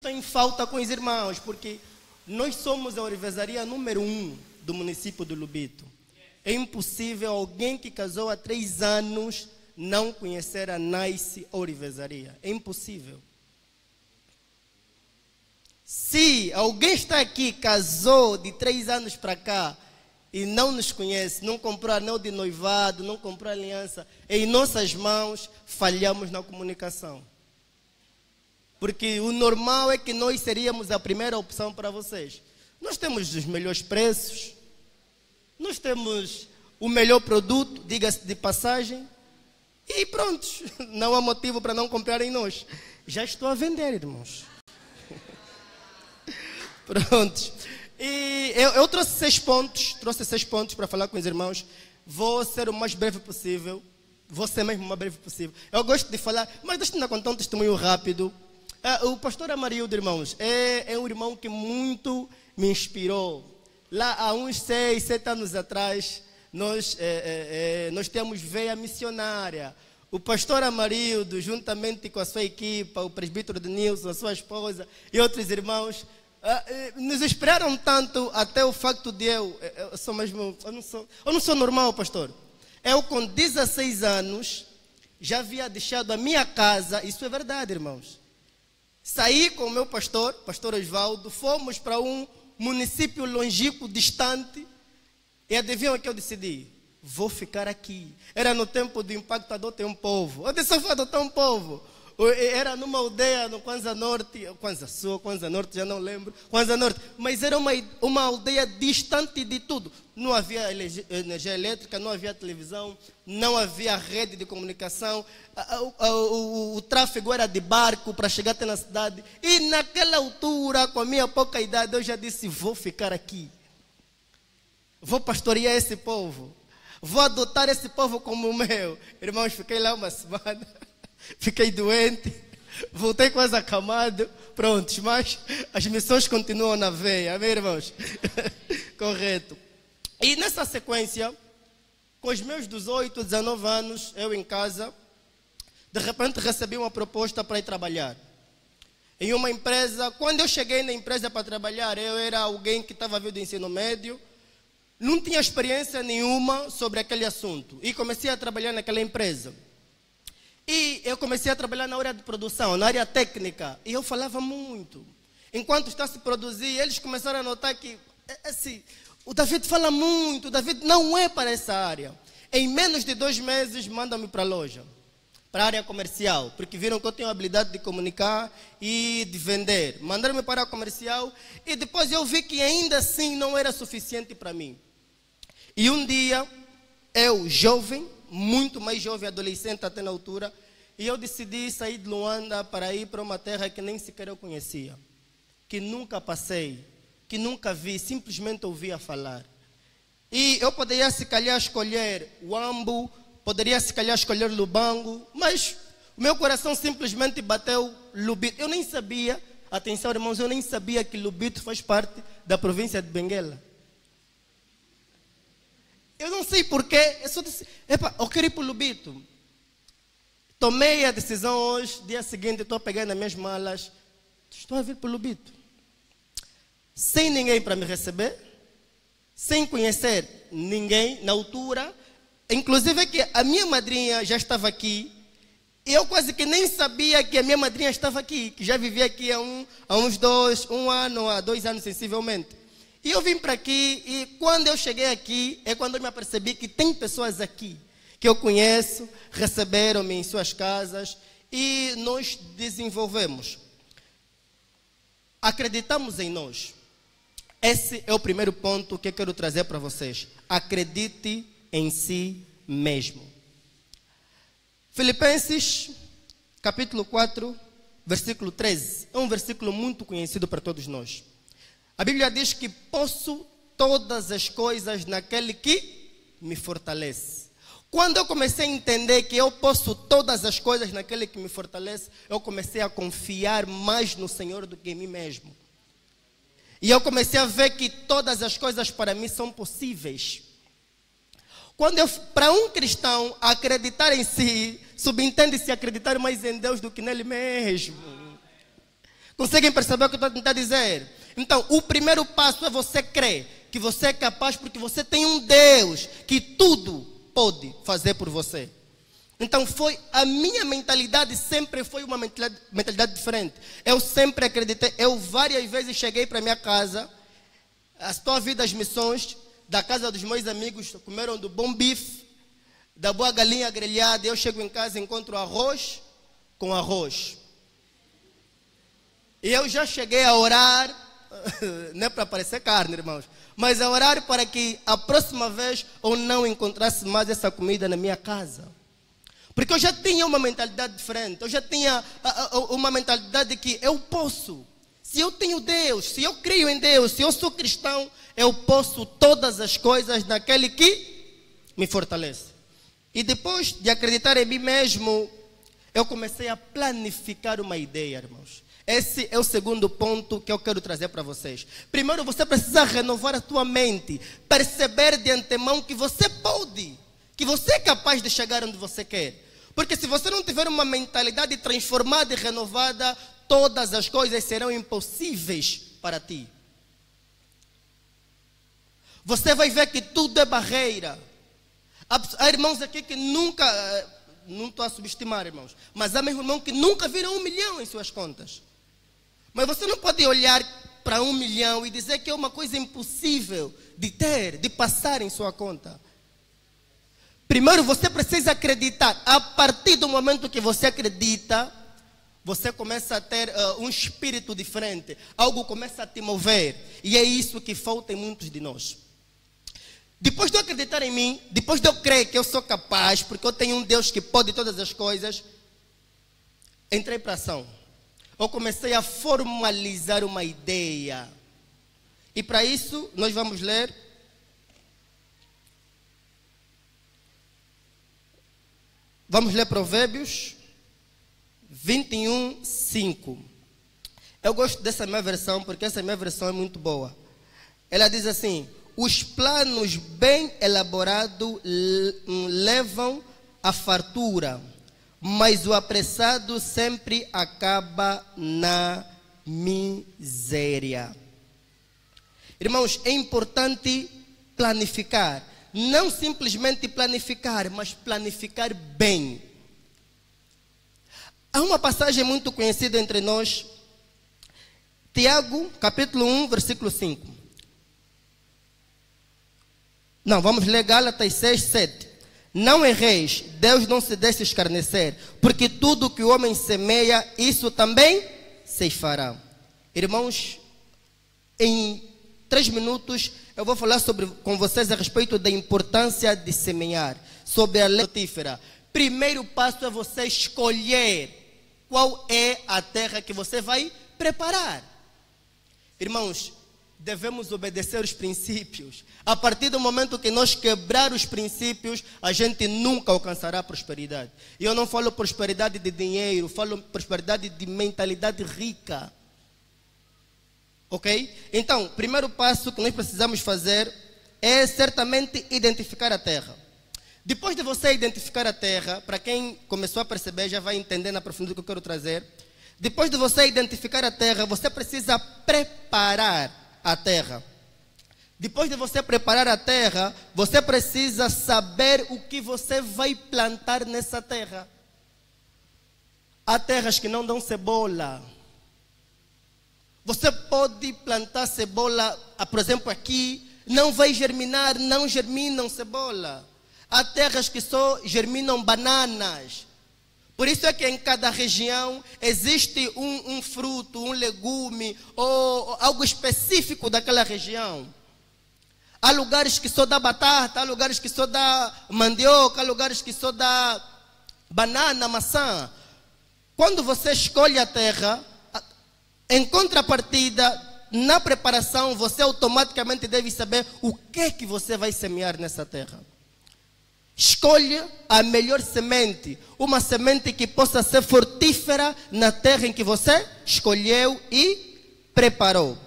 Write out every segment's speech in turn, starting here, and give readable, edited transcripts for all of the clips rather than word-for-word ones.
Em falta com os irmãos, porque nós somos a orivesaria número 1 do município de Lubito. É impossível alguém que casou há 3 anos não conhecer a Nice Orivesaria. É impossível. Se alguém está aqui, casou de 3 anos para cá e não nos conhece, não comprou anel de noivado, não comprou aliança, em nossas mãos falhamos na comunicação. Porque o normal é que nós seríamos a primeira opção para vocês. Nós temos os melhores preços, nós temos o melhor produto, diga-se de passagem, e pronto, não há motivo para não comprarem nós. Já estou a vender, irmãos. Pronto. E eu trouxe 6 pontos para falar com os irmãos. Vou ser o mais breve possível. Vou ser mesmo o mais breve possível. Eu gosto de falar, mas deixa-me contar um testemunho rápido. O pastor Amarildo, irmãos, é um irmão que muito me inspirou. Lá há uns 6, 7 anos atrás, nós temos veia missionária. O pastor Amarildo, juntamente com a sua equipa, o presbítero Denilson, a sua esposa e outros irmãos, nos inspiraram tanto até o facto de eu não sou normal, pastor. Eu com 16 anos já havia deixado a minha casa, isso é verdade, irmãos. Saí com o meu pastor Osvaldo, fomos para um município longínquo, distante, e adivinham o que eu decidi? Vou ficar aqui. Era no tempo do impactador tem um povo. Eu disse, vou adotar um povo. Era numa aldeia no Kwanza Norte, Kwanza Sul, Kwanza Norte, já não lembro, Kwanza Norte, mas era uma aldeia distante de tudo. Não havia energia elétrica, não havia televisão, não havia rede de comunicação, o tráfego era de barco para chegar até na cidade. E naquela altura, com a minha pouca idade, eu já disse, vou ficar aqui. Vou pastorear esse povo. Vou adotar esse povo como o meu. Irmãos, fiquei lá uma semana. Fiquei doente, voltei quase acamado, prontos, mas as missões continuam na veia, amém, irmãos? Correto. E nessa sequência, com os meus 18, 19 anos, eu em casa, de repente recebi uma proposta para ir trabalhar em uma empresa. Quando eu cheguei na empresa para trabalhar, eu era alguém que estava vindo do ensino médio, não tinha experiência nenhuma sobre aquele assunto, e comecei a trabalhar naquela empresa. E eu comecei a trabalhar na área de produção, na área técnica. E eu falava muito. Enquanto está a se produzir, eles começaram a notar que o David fala muito, o David não é para essa área. Em menos de 2 meses, mandam-me para a loja, para a área comercial, porque viram que eu tenho a habilidade de comunicar e de vender. Mandaram-me para a comercial e depois eu vi que ainda assim não era suficiente para mim. E um dia, eu, jovem, muito mais jovem, adolescente até na altura, e eu decidi sair de Luanda para ir para uma terra que nem sequer eu conhecia, que nunca passei, que nunca vi, simplesmente ouvia falar. E eu poderia se calhar escolher Huambo, poderia se calhar escolher Lubango, mas o meu coração simplesmente bateu Lubito. Eu nem sabia, atenção irmãos, eu nem sabia que Lubito faz parte da província de Benguela. Eu não sei porquê, eu só disse, eu quero ir para o Lubito. Tomei a decisão hoje, dia seguinte, estou pegando as minhas malas, estou a vir para o Lubito. Sem ninguém para me receber, sem conhecer ninguém na altura, inclusive que a minha madrinha já estava aqui, e eu quase que nem sabia que a minha madrinha estava aqui, que já vivia aqui há uns 1 ano, há 2 anos sensivelmente. E eu vim para aqui, e quando eu cheguei aqui, é quando eu me apercebi que tem pessoas aqui que eu conheço, receberam-me em suas casas, e nós desenvolvemos. Acreditamos em nós. Esse é o primeiro ponto que eu quero trazer para vocês. Acredite em si mesmo. Filipenses, capítulo 4, versículo 13. É um versículo muito conhecido para todos nós. A Bíblia diz que posso todas as coisas naquele que me fortalece. Quando eu comecei a entender que eu posso todas as coisas naquele que me fortalece, eu comecei a confiar mais no Senhor do que em mim mesmo. E eu comecei a ver que todas as coisas para mim são possíveis. Para um cristão, acreditar em si, subentende-se acreditar mais em Deus do que nele mesmo. Conseguem perceber o que eu estou a tentar dizer? Então, o primeiro passo é você crer que você é capaz porque você tem um Deus que tudo pode fazer por você. Então, a minha mentalidade sempre foi uma mentalidade diferente. Eu sempre acreditei, eu várias vezes cheguei para minha casa, estou a vir das missões, da casa dos meus amigos, comeram do bom bife, da boa galinha grelhada, eu chego em casa e encontro arroz com arroz. E eu já cheguei a orar, não é para parecer carne, irmãos, mas a orar para que a próxima vez eu não encontrasse mais essa comida na minha casa. Porque eu já tinha uma mentalidade diferente, eu já tinha uma mentalidade de que eu posso. Se eu tenho Deus, se eu creio em Deus, se eu sou cristão, eu posso todas as coisas naquele que me fortalece. E depois de acreditar em mim mesmo, eu comecei a planificar uma ideia, irmãos. Esse é o segundo ponto que eu quero trazer para vocês. Primeiro, você precisa renovar a tua mente, perceber de antemão que você pode, que você é capaz de chegar onde você quer. Porque se você não tiver uma mentalidade transformada e renovada, todas as coisas serão impossíveis para ti. Você vai ver que tudo é barreira. Há irmãos aqui que nunca, não estou a subestimar, irmãos, mas há mesmo irmãos que nunca viram 1 milhão em suas contas. Mas você não pode olhar para 1 milhão e dizer que é uma coisa impossível de ter, de passar em sua conta. Primeiro você precisa acreditar. A partir do momento que você acredita, você começa a ter um espírito diferente. Algo começa a te mover. E é isso que falta em muitos de nós. Depois de eu acreditar em mim, depois de eu crer que eu sou capaz, porque eu tenho um Deus que pode todas as coisas, entrei para ação. Eu comecei a formalizar uma ideia. E para isso, nós vamos ler Provérbios 21, 5. Eu gosto dessa minha versão, porque essa minha versão é muito boa. Ela diz assim: os planos bem elaborados levam à fartura, mas o apressado sempre acaba na miséria. Irmãos, é importante planificar. Não simplesmente planificar, mas planificar bem. Há uma passagem muito conhecida entre nós, Tiago, capítulo 1, versículo 5. Não, vamos ler Gálatas 6, 7. Não erreis, Deus não se deixe escarnecer, porque tudo que o homem semeia, isso também se fará. Irmãos, em 3 minutos eu vou falar com vocês a respeito da importância de semear, sobre a lei frutífera. Primeiro passo é você escolher qual é a terra que você vai preparar. Irmãos, devemos obedecer os princípios. A partir do momento que nós quebrar os princípios, a gente nunca alcançará prosperidade. E eu não falo prosperidade de dinheiro, falo prosperidade de mentalidade rica. Ok? Então, o primeiro passo que nós precisamos fazer é certamente identificar a terra. Depois de você identificar a terra, para quem começou a perceber, já vai entender na profundidade que eu quero trazer. Depois de você identificar a terra, você precisa preparar a terra. Depois de você preparar a terra, você precisa saber o que você vai plantar nessa terra. Há terras que não dão cebola. Você pode plantar cebola, por exemplo, aqui, não vai germinar, não germinam cebola. Há terras que só germinam bananas. Por isso é que em cada região existe um fruto, um legume, ou algo específico daquela região. Há lugares que só dá batata, há lugares que só dá mandioca, há lugares que só dá banana, maçã. Quando você escolhe a terra, em contrapartida, na preparação, você automaticamente deve saber o que você vai semear nessa terra. Escolha a melhor semente, uma semente que possa ser frutífera na terra em que você escolheu e preparou.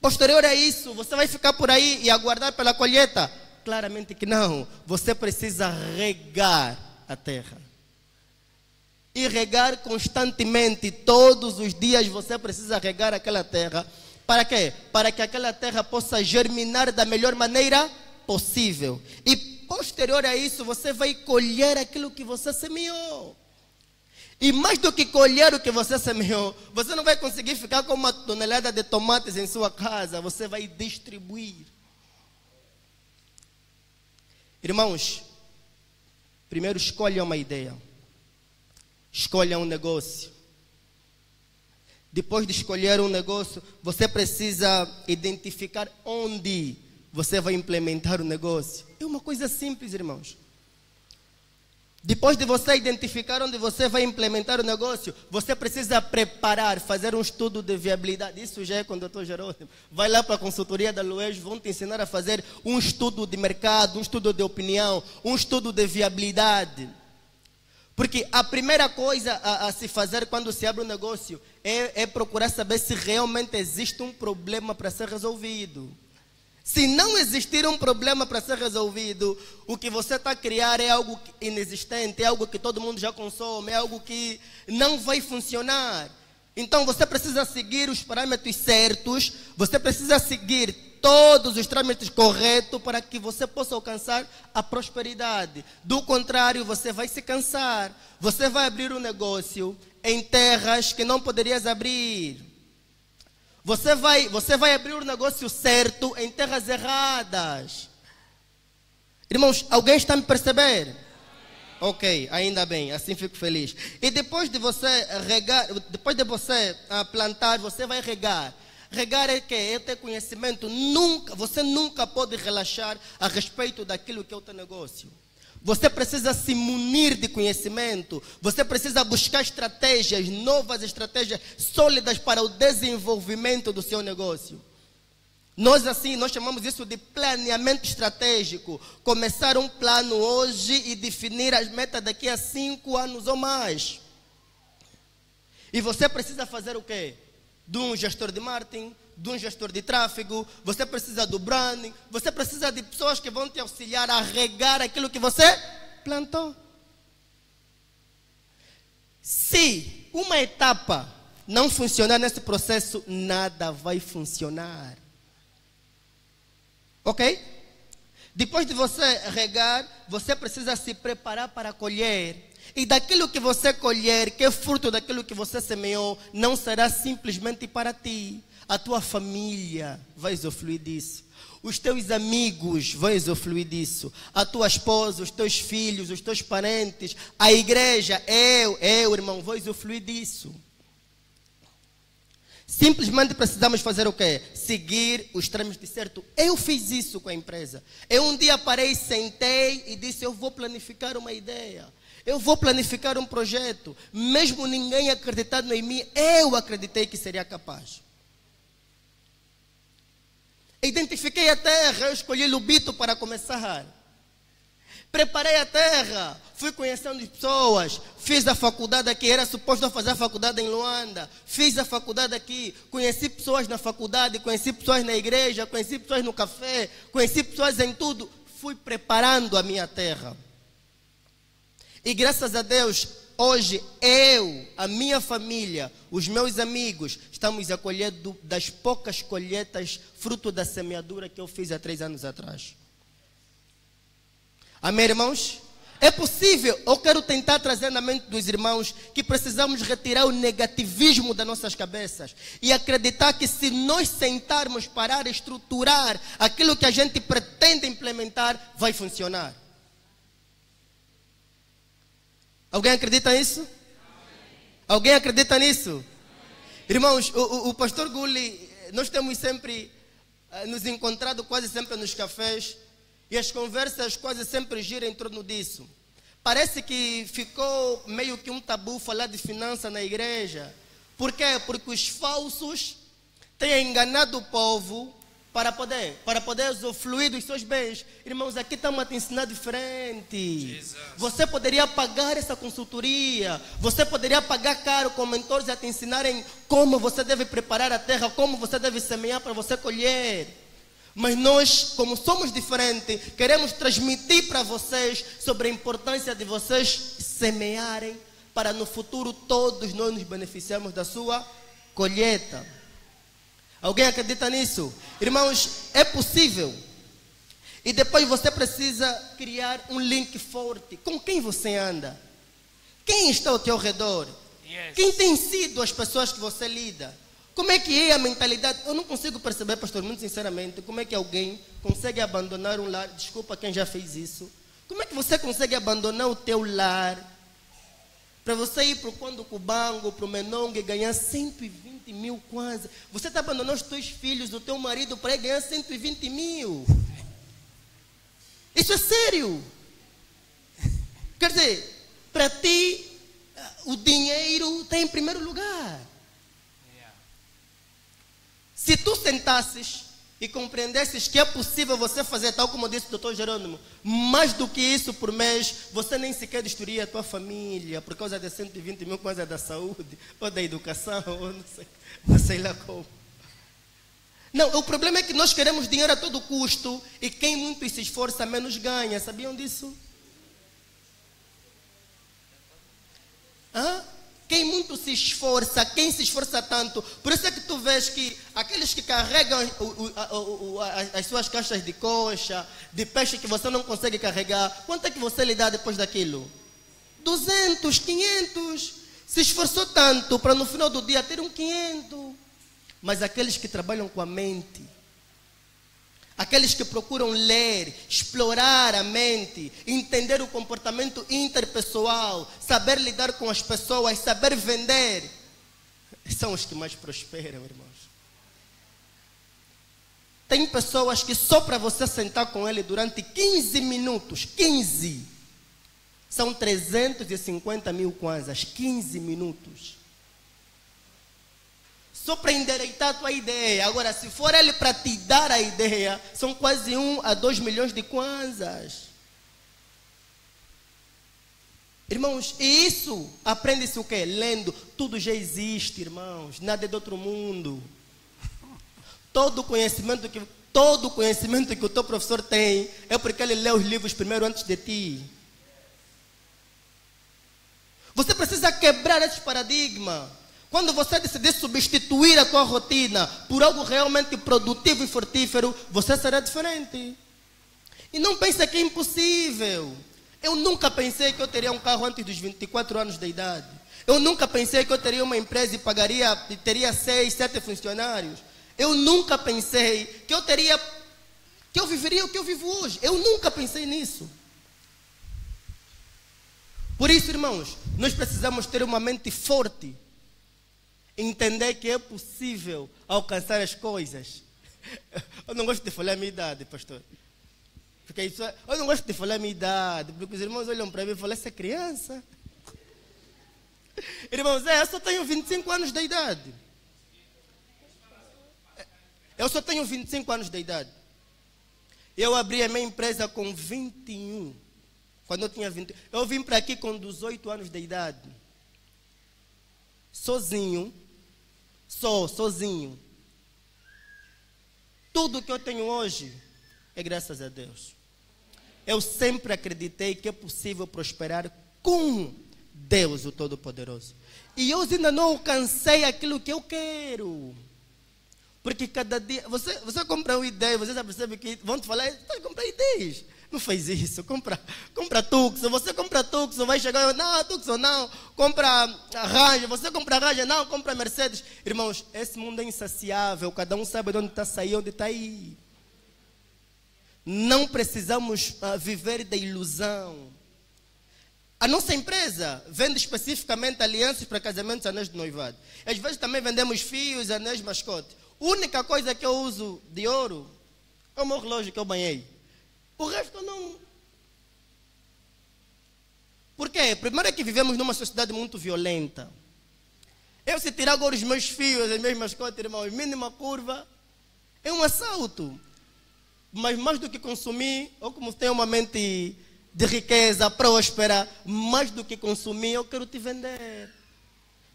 Posterior a isso, você vai ficar por aí e aguardar pela colheita? Claramente que não. Você precisa regar a terra. e regar constantemente. Todos os dias você precisa regar aquela terra. Para quê? Para que aquela terra possa germinar da melhor maneira possível. E posterior a isso, você vai colher aquilo que você semeou. E mais do que colher o que você semeou, você não vai conseguir ficar com uma tonelada de tomates em sua casa. Você vai distribuir. Irmãos, primeiro escolha uma ideia. Escolha um negócio. Depois de escolher um negócio, você precisa identificar onde você vai implementar o negócio. É uma coisa simples, irmãos. Depois de você identificar onde você vai implementar o negócio, você precisa preparar, fazer um estudo de viabilidade. Isso já é com o Dr. Jerônimo. Vai lá para a consultoria da Luez, vão te ensinar a fazer um estudo de mercado, um estudo de opinião, um estudo de viabilidade. Porque a primeira coisa a se fazer quando se abre um negócio é procurar saber se realmente existe um problema para ser resolvido. Se não existir um problema para ser resolvido, o que você está a criar é algo inexistente, é algo que todo mundo já consome, é algo que não vai funcionar. Então você precisa seguir os parâmetros certos, você precisa seguir todos os trâmites corretos para que você possa alcançar a prosperidade. Do contrário, você vai se cansar. Você vai abrir um negócio em terras que não poderias abrir. Você vai abrir o negócio certo em terras erradas. Irmãos, alguém está me percebendo? Ok, ainda bem, assim fico feliz. E depois de você regar, depois de você plantar, você vai regar. Regar é que é ter conhecimento. Você nunca pode relaxar a respeito daquilo que é o teu negócio. Você precisa se munir de conhecimento. Você precisa buscar estratégias, novas estratégias sólidas para o desenvolvimento do seu negócio. Nós chamamos isso de planeamento estratégico. Começar um plano hoje e definir as metas daqui a 5 anos ou mais. E você precisa fazer o quê? De um gestor de marketing, de um gestor de tráfego, você precisa do branding, você precisa de pessoas que vão te auxiliar a regar aquilo que você plantou. Se uma etapa não funcionar nesse processo, nada vai funcionar. Ok? Depois de você regar, você precisa se preparar para colher. E daquilo que você colher, que é fruto daquilo que você semeou, não será simplesmente para ti. A tua família vai usufruir disso. Os teus amigos vão usufruir disso. A tua esposa, os teus filhos, os teus parentes, a igreja, eu, irmão, vou usufruir disso. Simplesmente precisamos fazer o quê? Seguir os trâmites certos. Eu fiz isso com a empresa. Eu um dia parei, sentei e disse, eu vou planificar uma ideia. Eu vou planificar um projeto. Mesmo ninguém acreditando em mim, eu acreditei que seria capaz. Identifiquei a terra, eu escolhi Lubito para começar. Preparei a terra, fui conhecendo pessoas, fiz a faculdade aqui, era suposto fazer a faculdade em Luanda, fiz a faculdade aqui, conheci pessoas na faculdade, conheci pessoas na igreja, conheci pessoas no café, conheci pessoas em tudo, fui preparando a minha terra. E graças a Deus, hoje eu, a minha família, os meus amigos, estamos a colher das poucas colheitas fruto da semeadura que eu fiz há 3 anos atrás. Amém, irmãos? É possível, eu quero tentar trazer na mente dos irmãos que precisamos retirar o negativismo das nossas cabeças e acreditar que se nós sentarmos, parar, estruturar aquilo que a gente pretende implementar, vai funcionar. Alguém acredita nisso? Alguém acredita nisso? Irmãos, o pastor Gulli, nós temos sempre nos encontrado quase sempre nos cafés e as conversas quase sempre giram em torno disso. Parece que ficou meio que um tabu falar de finanças na igreja. Por quê? Porque os falsos têm enganado o povo para poder usufruir dos seus bens. Irmãos, aqui estamos a te ensinar diferente. Jesus. Você poderia pagar essa consultoria, você poderia pagar caro com mentores a te ensinarem como você deve preparar a terra, como você deve semear para você colher. Mas nós, como somos diferentes, queremos transmitir para vocês sobre a importância de vocês semearem para no futuro todos nós nos beneficiarmos da sua colheita. Alguém acredita nisso? Irmãos, é possível. E depois você precisa criar um link forte. Com quem você anda? Quem está ao teu redor? Yes. Quem tem sido as pessoas que você lida? Como é que é a mentalidade? Eu não consigo perceber, pastor, muito sinceramente, como é que alguém consegue abandonar um lar. Desculpa quem já fez isso. Como é que você consegue abandonar o teu lar para você ir para o Quando Cubango, para o Menongue e ganhar 120 mil quase? Você está abandonando os teus filhos, o teu marido para ir ganhar 120 mil. Isso é sério. Quer dizer, para ti, o dinheiro está em primeiro lugar. Se tu sentasses e compreendesses que é possível você fazer, tal como disse o doutor Jerônimo, mais do que isso por mês, você nem sequer destruiria a tua família por causa de 120 mil, por causa da saúde, ou da educação, ou não sei lá como. Não, o problema é que nós queremos dinheiro a todo custo e quem muito se esforça menos ganha. Sabiam disso? Hã? Quem muito se esforça, quem se esforça tanto. Por isso é que tu vês que aqueles que carregam as suas caixas de coxa, de peixe que você não consegue carregar, quanto é que você lhe dá depois daquilo? 200, 500. Se esforçou tanto para no final do dia ter um 500. Mas aqueles que trabalham com a mente, aqueles que procuram ler, explorar a mente, entender o comportamento interpessoal, saber lidar com as pessoas, saber vender, são os que mais prosperam, irmãos. Tem pessoas que só para você sentar com ele durante 15 minutos, 15, são 350 mil kwanzas, 15 minutos. Só para endereitar a tua ideia. Agora, se for ele para te dar a ideia, são quase 1 a 2 milhões de kwanzas. Irmãos, e isso aprende-se o quê? Lendo. Tudo já existe, irmãos. Nada é de outro mundo. Todo conhecimento que o teu professor tem é porque ele lê os livros primeiro antes de ti. Você precisa quebrar esse paradigma. Quando você decidir substituir a tua rotina por algo realmente produtivo e frutífero, você será diferente. E não pense que é impossível. Eu nunca pensei que eu teria um carro antes dos 24 anos de idade. Eu nunca pensei que eu teria uma empresa e teria 6, 7 funcionários. Eu nunca pensei que eu viveria o que eu vivo hoje. Eu nunca pensei nisso. Por isso, irmãos, nós precisamos ter uma mente forte. Entender que é possível alcançar as coisas. Eu não gosto de falar a minha idade, pastor. Porque eu não gosto de falar a minha idade, porque os irmãos olham para mim e falam, essa criança. Irmãos, eu só tenho 25 anos de idade. Eu só tenho 25 anos de idade. Eu abri a minha empresa com 21. Quando eu tinha 20. Eu vim para aqui com 18 anos de idade. Sozinho. Sozinho. Tudo que eu tenho hoje é graças a Deus. Eu sempre acreditei que é possível prosperar com Deus, o Todo-Poderoso. E eu ainda não alcancei aquilo que eu quero. Porque cada dia... Você compra uma ideia, você já percebe que vão te falar, está a comprar ideias. Não faz isso, compra Tucson. Você compra Tucson, vai chegar, não, Tucson não. Compra Ranger, você compra Ranger, não, compra Mercedes. Irmãos, esse mundo é insaciável, cada um sabe de onde está saindo, onde está aí. Não precisamos viver da ilusão. A nossa empresa vende especificamente alianças para casamentos, anéis de noivado. Às vezes também vendemos fios, anéis, mascote. A única coisa que eu uso de ouro é o meu relógio que eu banhei. O resto eu não. Por quê? Primeiro é que vivemos numa sociedade muito violenta. Eu se tirar agora os meus fios, as minhas mascotes, irmãos, mínima curva, é um assalto. Mas mais do que consumir, ou como tenho uma mente de riqueza, próspera, mais do que consumir, eu quero te vender.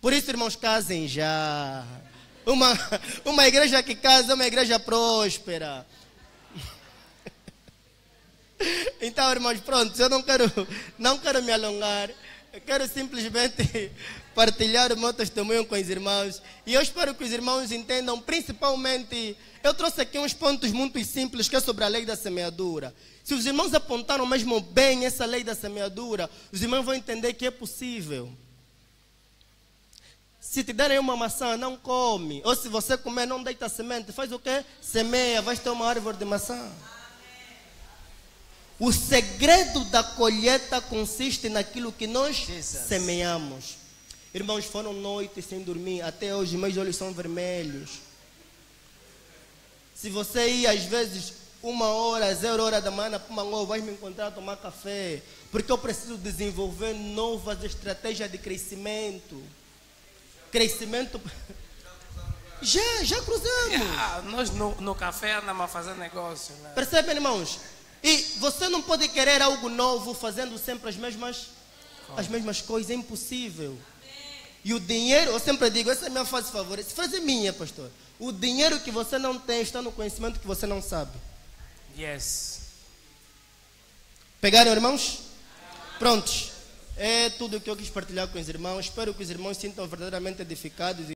Por isso, irmãos, casem já. Uma igreja que casa é uma igreja próspera. Então, irmãos, pronto, eu não quero me alongar. Eu quero simplesmente partilhar o meu testemunho com os irmãos. E eu espero que os irmãos entendam, principalmente, eu trouxe aqui uns pontos muito simples, que é sobre a lei da semeadura. Se os irmãos apontaram mesmo bem essa lei da semeadura, os irmãos vão entender que é possível. Se te derem uma maçã, não come. Ou se você comer, não deita semente. Faz o quê? Semeia, vais ter uma árvore de maçã. O segredo da colheita consiste naquilo que nós semeamos. Irmãos, foram noites sem dormir. Até hoje meus olhos são vermelhos. Se você ir às vezes 1h, 0h da manhã para Mangô, vai me encontrar a tomar café. Porque eu preciso desenvolver novas estratégias de crescimento. Crescimento. Já cruzamos. Nós no café andamos a fazer negócio. Né? Percebem, irmãos? E você não pode querer algo novo fazendo sempre as mesmas coisas. É impossível. E o dinheiro, eu sempre digo, essa é a minha frase favorita. Essa frase é minha, pastor. O dinheiro que você não tem está no conhecimento que você não sabe. Yes. Pegaram, irmãos? Prontos. É tudo o que eu quis partilhar com os irmãos. Espero que os irmãos se sintam verdadeiramente edificados.